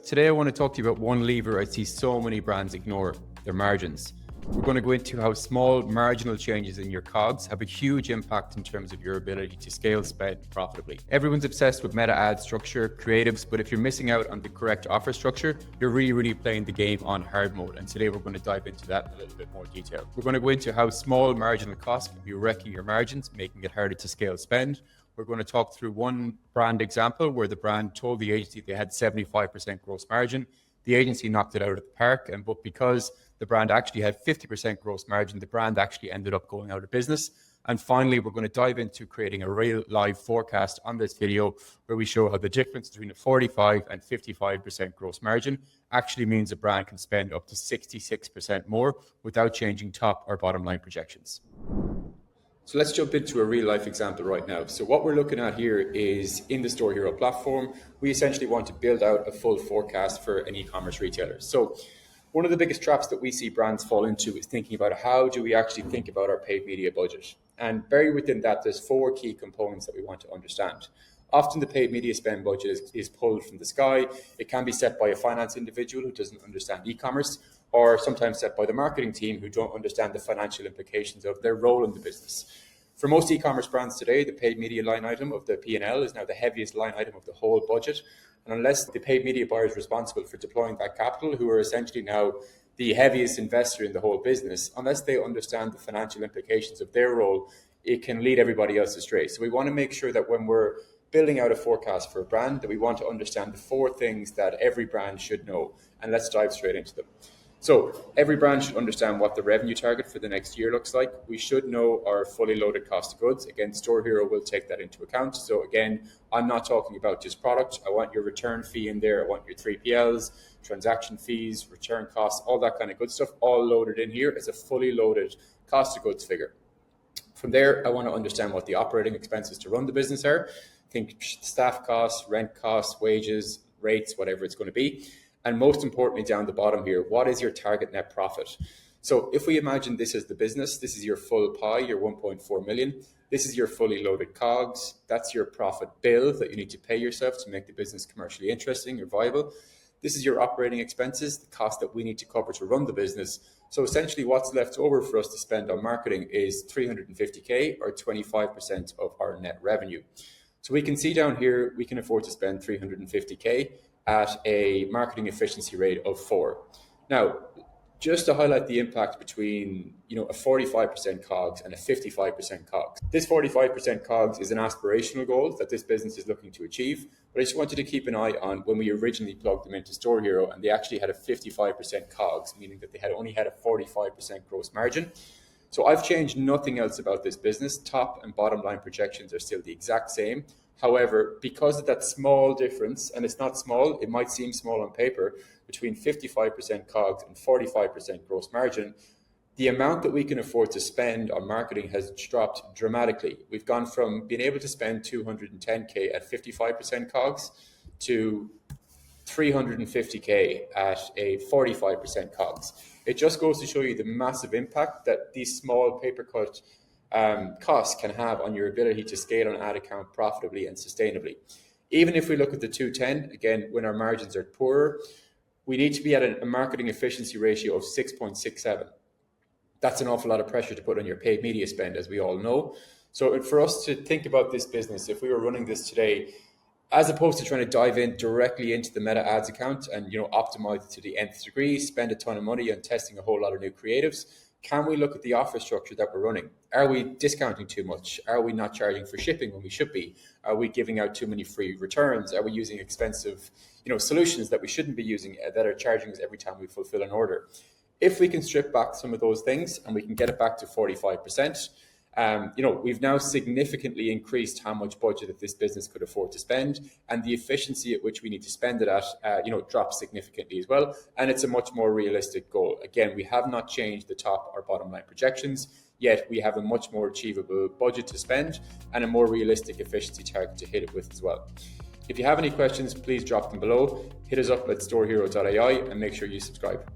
Today I want to talk to you about one lever I see so many brands ignore, their margins. We're going to go into how small marginal changes in your COGS have a huge impact in terms of your ability to scale spend profitably. Everyone's obsessed with meta ad structure, creatives, but if you're missing out on the correct offer structure, you're really playing the game on hard mode. And today we're going to dive into that in a little bit more detail. We're going to go into how small marginal costs can be wrecking your margins, making it harder to scale spend. We're going to talk through one brand example where the brand told the agency they had 75% gross margin. The agency knocked it out of the park, but because the brand actually had 50% gross margin, the brand actually ended up going out of business. And finally, we're going to dive into creating a real live forecast on this video where we show how the difference between a 45 and 55% gross margin actually means a brand can spend up to 66% more without changing top or bottom line projections. So let's jump into a real life example right now. So what we're looking at here is in the StoreHero platform, we essentially want to build out a full forecast for an e-commerce retailer. So one of the biggest traps that we see brands fall into is thinking about how do we actually think about our paid media budget. And buried within that, there's 4 key components that we want to understand. Often the paid media spend budget is pulled from the sky. It can be set by a finance individual who doesn't understand e-commerce, or sometimes set by the marketing team who don't understand the financial implications of their role in the business. For most e-commerce brands today, the paid media line item of the P&L is now the heaviest line item of the whole budget. And unless the paid media buyer is responsible for deploying that capital, who are essentially now the heaviest investor in the whole business, unless they understand the financial implications of their role, it can lead everybody else astray. So we want to make sure that when we're building out a forecast for a brand, that we want to understand the 4 things that every brand should know. And let's dive straight into them. So every brand should understand what the revenue target for the next year looks like. We should know our fully loaded cost of goods. Again, StoreHero will take that into account. So again, I'm not talking about just product. I want your return fee in there. I want your 3PLs, transaction fees, return costs, all that kind of good stuff, all loaded in here as a fully loaded cost of goods figure. From there, I want to understand what the operating expenses to run the business are. Think staff costs, rent costs, wages, rates, whatever it's going to be. And most importantly, down the bottom here, what is your target net profit? So if we imagine this as the business, this is your full pie, your 1.4 million. This is your fully loaded COGS. That's your profit bill that you need to pay yourself to make the business commercially interesting or viable. This is your operating expenses, the cost that we need to cover to run the business. So essentially what's left over for us to spend on marketing is 350K or 25% of our net revenue. So we can see down here, we can afford to spend 350K at a marketing efficiency rate of 4. Now, just to highlight the impact between a 45% COGS and a 55% COGS. This 45% COGS is an aspirational goal that this business is looking to achieve, but I just wanted to keep an eye on when we originally plugged them into StoreHero and they actually had a 55% COGS, meaning that they had only had a 45% gross margin. So I've changed nothing else about this business. Top and bottom line projections are still the exact same. However, because of that small difference, and it's not small, it might seem small on paper, between 55% COGS and 45% gross margin, the amount that we can afford to spend on marketing has dropped dramatically. We've gone from being able to spend 210K at 55% COGS to 350K at a 45% COGS. It just goes to show you the massive impact that these small pay-per-cut costs can have on your ability to scale an ad account profitably and sustainably. Even if we look at the 210, again, when our margins are poorer, we need to be at a marketing efficiency ratio of 6.67. That's an awful lot of pressure to put on your paid media spend, as we all know. So for us to think about this business, if we were running this today, as opposed to trying to dive in directly into the meta ads account and optimize it to the nth degree, spend a ton of money on testing a whole lot of new creatives, can we look at the offer structure that we're running? Are we discounting too much? Are we not charging for shipping when we should be? Are we giving out too many free returns? Are we using expensive solutions that we shouldn't be using that are charging us every time we fulfill an order? If we can strip back some of those things and we can get it back to 45%, we've now significantly increased how much budget that this business could afford to spend, and the efficiency at which we need to spend it at, drops significantly as well. And it's a much more realistic goal. Again, we have not changed the top or bottom line projections, yet we have a much more achievable budget to spend and a more realistic efficiency target to hit it with as well. If you have any questions, please drop them below. Hit us up at storehero.ai and make sure you subscribe.